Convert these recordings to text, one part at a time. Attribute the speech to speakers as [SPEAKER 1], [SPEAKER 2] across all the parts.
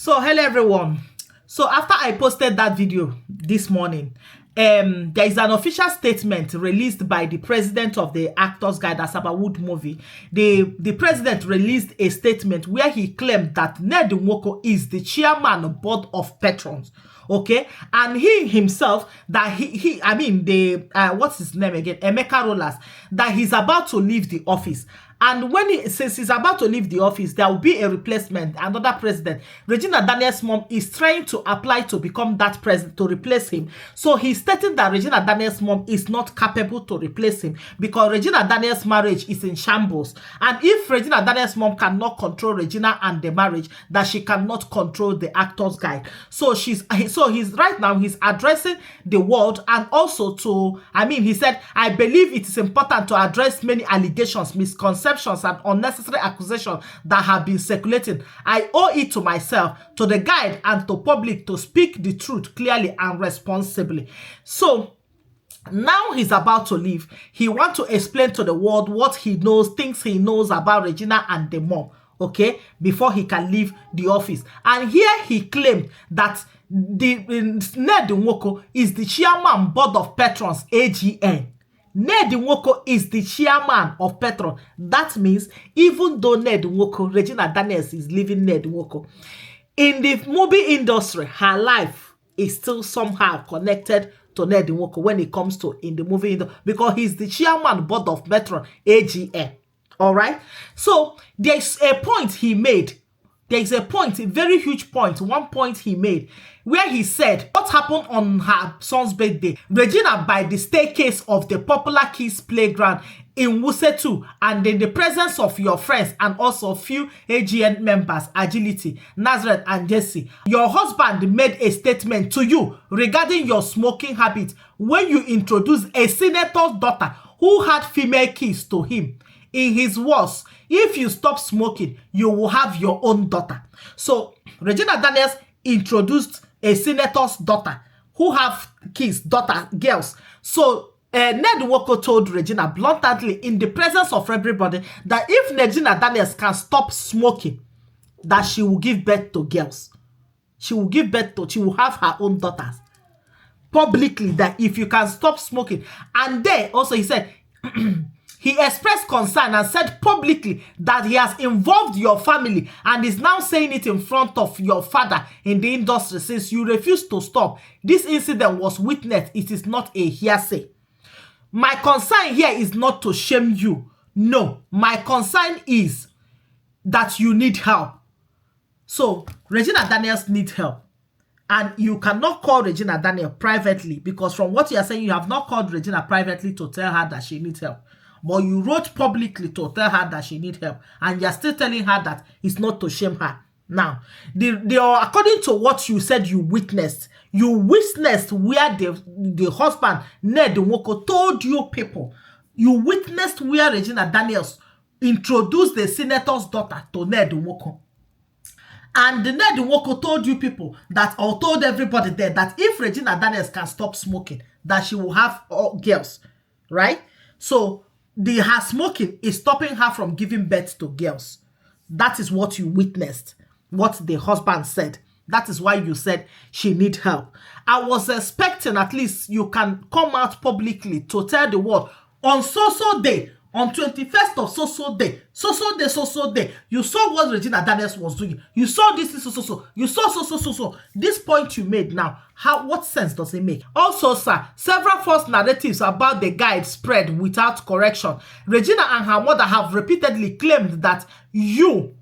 [SPEAKER 1] So hello everyone. So after I posted that video this morning, there is an official statement released by the president of the Actors Guild Asabawood movie. The president released a statement where he claimed that Ned Nwoko is the chairman of board of patrons. Okay, and he himself that what's his name again, Emeka Rollas, that he's about to leave the office. And since he's about to leave the office, there will be a replacement, another president. Regina Daniels' mom is trying to apply to become that president to replace him. So he's stating that Regina Daniels' mom is not capable to replace him because Regina Daniels' marriage is in shambles. And if Regina Daniels' mom cannot control Regina and the marriage, that she cannot control the Actors Guild. So he's right now he's addressing the world, and also he said, I believe it is important to address many allegations, misconceptions, and unnecessary accusations that have been circulating. I owe it to myself, to the guide, and to public to speak the truth clearly and responsibly. So now he's about to leave. He wants to explain to the world what he knows, things he knows about Regina and the mom, okay, before he can leave the office. And here he claimed that Ned Nwoko is the chairman board of patrons, AGN. Ned Nwoko is the chairman of Petron. That means even though Ned Nwoko, Regina Daniels is leaving Ned Nwoko, in the movie industry, her life is still somehow connected to Ned Nwoko when it comes to in the movie industry, because he's the chairman board of Petron, AGN. All right. So there's a point he made. There is a point, a very huge point, one point he made, where he said, what happened on her son's birthday? Regina, by the staircase of the popular kids playground in Wuse and in the presence of your friends and also few AGN members, Agility, Nazareth, and Jesse, your husband made a statement to you regarding your smoking habit when you introduced a senator's daughter who had female kids to him. In his words, if you stop smoking, you will have your own daughter. So Regina Daniels introduced a senator's daughter who have kids, girls. So Ned Nwoko told Regina bluntly in the presence of everybody that if Regina Daniels can stop smoking, that she will give birth to girls. She will have her own daughters. Publicly, that if you can stop smoking. And then also he said, he expressed concern and said publicly that he has involved your family and is now saying it in front of your father in the industry since you refused to stop. This incident was witnessed. It is not a hearsay. My concern here is not to shame you. No, my concern is that you need help. So Regina Daniels needs help. And you cannot call Regina Daniels privately, because from what you are saying, you have not called Regina privately to tell her that she needs help. But you wrote publicly to tell her that she needs help. And you're still telling her that it's not to shame her. Now, according to what you said you witnessed where the husband, Ned Nwoko, told you people. You witnessed where Regina Daniels introduced the senator's daughter to Ned Nwoko. And Ned Nwoko told you people that, or told everybody there, that if Regina Daniels can stop smoking, that she will have all girls. Right? So her smoking is stopping her from giving birth to girls. That is what you witnessed, what the husband said. That is why you said she needs help. I was expecting at least you can come out publicly to tell the world on so day, on 21st of so day, you saw what Regina Daniels was doing. You saw this, you saw so. This point you made now, what sense does it make? Also, sir, several false narratives about the guide spread without correction. Regina and her mother have repeatedly claimed that you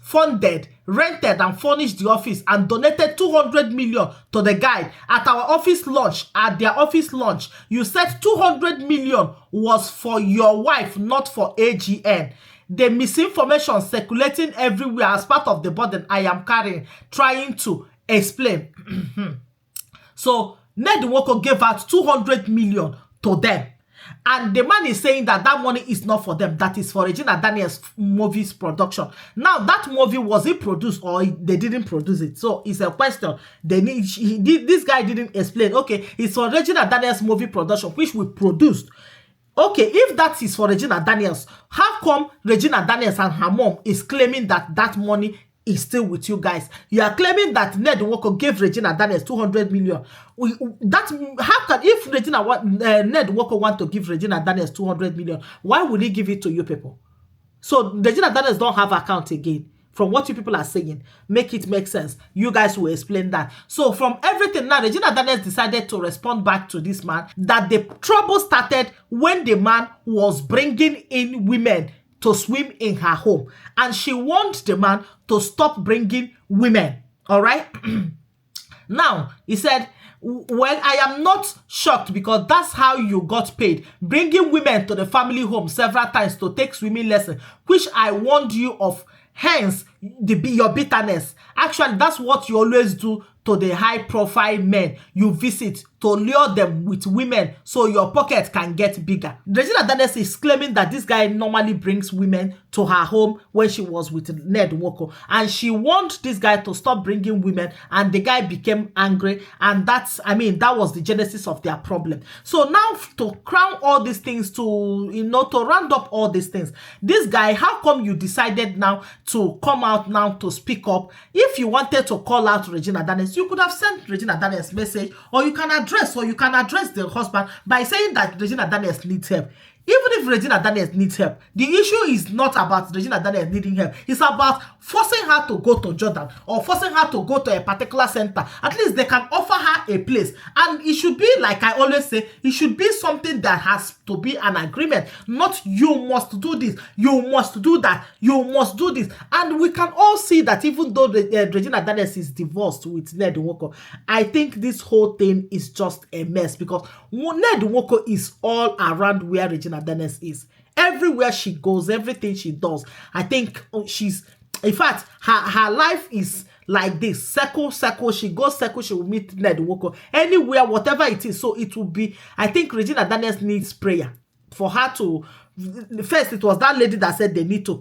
[SPEAKER 1] funded, rented, and furnished the office and donated 200 million to the guide at their office launch. You said 200 million was for your wife, not for AGN. The misinformation circulating everywhere as part of the burden I am carrying, trying to explain. So Ned Nwoko gave out 200 million to them. And the man is saying that money is not for them. That is for Regina Daniels' movie's production. Now, that movie, was it produced or they didn't produce it? So it's a question. This guy didn't explain. Okay, it's for Regina Daniels' movie production, which we produced. Okay, if that is for Regina Daniels, how come Regina Daniels and her mom is claiming that money is still with you guys. You are claiming that Ned Nwoko gave Regina Daniels 200 million. How can, if Ned Nwoko want to give Regina Daniels 200 million, why would he give it to you people? So Regina Daniels don't have account again. From what you people are saying, make it make sense. You guys will explain that. So from everything now, Regina Daniels decided to respond back to this man that the trouble started when the man was bringing in women to swim in her home. And she warned the man to stop bringing women. All right? Now, he said, well, I am not shocked because that's how you got paid. Bringing women to the family home several times to take swimming lessons, which I warned you of. Hence, your bitterness. Actually, that's what you always do to the high-profile men you visit, to lure them with women so your pocket can get bigger. Regina Daniels is claiming that this guy normally brings women to her home when she was with Ned Nwoko. And she warned this guy to stop bringing women, and the guy became angry. And that was the genesis of their problem. So now, to crown all these things, to round up all these things, this guy, how come you decided now to come out now to speak up? If you wanted to call out Regina Daniels, you could have sent Regina Daniels message, or you can address the husband by saying that Regina Daniels needs help. Even if Regina Daniels needs help, the issue is not about Regina Daniels needing help. It's about forcing her to go to Jordan or forcing her to go to a particular center. At least they can offer her a place. And it should be, like I always say, it should be something that has to be an agreement. Not you must do this, you must do that, you must do this. And we can all see that even though Regina Daniels is divorced with Ned Nwoko, I think this whole thing is just a mess because Ned Nwoko is all around where Regina Daniels is. Everywhere she goes, everything she does, I think she's, in fact, her life is like this. Circle. She goes circle, she will meet Ned Nwoko. Anywhere, whatever it is. So it will be, I think Regina Daniels needs prayer for her to, first it was that lady that said they need to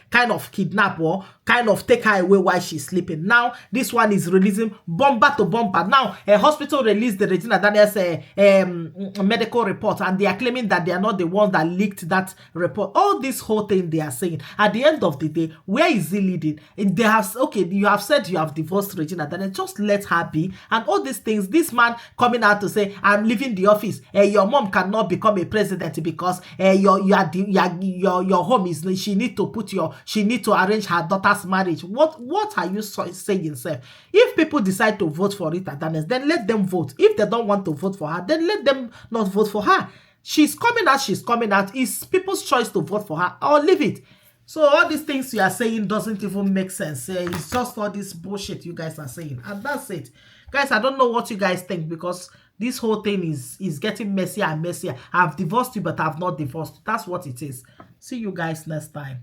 [SPEAKER 1] kind of kidnap or kind of take her away while she's sleeping. Now this one is releasing bumper to bumper. Now a hospital released the Regina Daniels medical report, and they are claiming that they are not the ones that leaked that report. All this whole thing they are saying, at the end of the day, where is it leading? They have, okay, you have said you have divorced Regina Daniels, just let her be. And all these things, this man coming out to say, I'm leaving the office, your mom cannot become a president because your home is, she need to arrange her daughter's marriage. What are you saying, sir? If people decide to vote for Rita Daniels, then let them vote. If they don't want to vote for her, then let them not vote for her. She's coming out. It's people's choice to vote for her or leave it. So all these things you are saying doesn't even make sense. It's just all this bullshit you guys are saying. And that's it. Guys, I don't know what you guys think, because this whole thing is getting messier and messier. I've divorced you, but I've not divorced you. That's what it is. See you guys next time.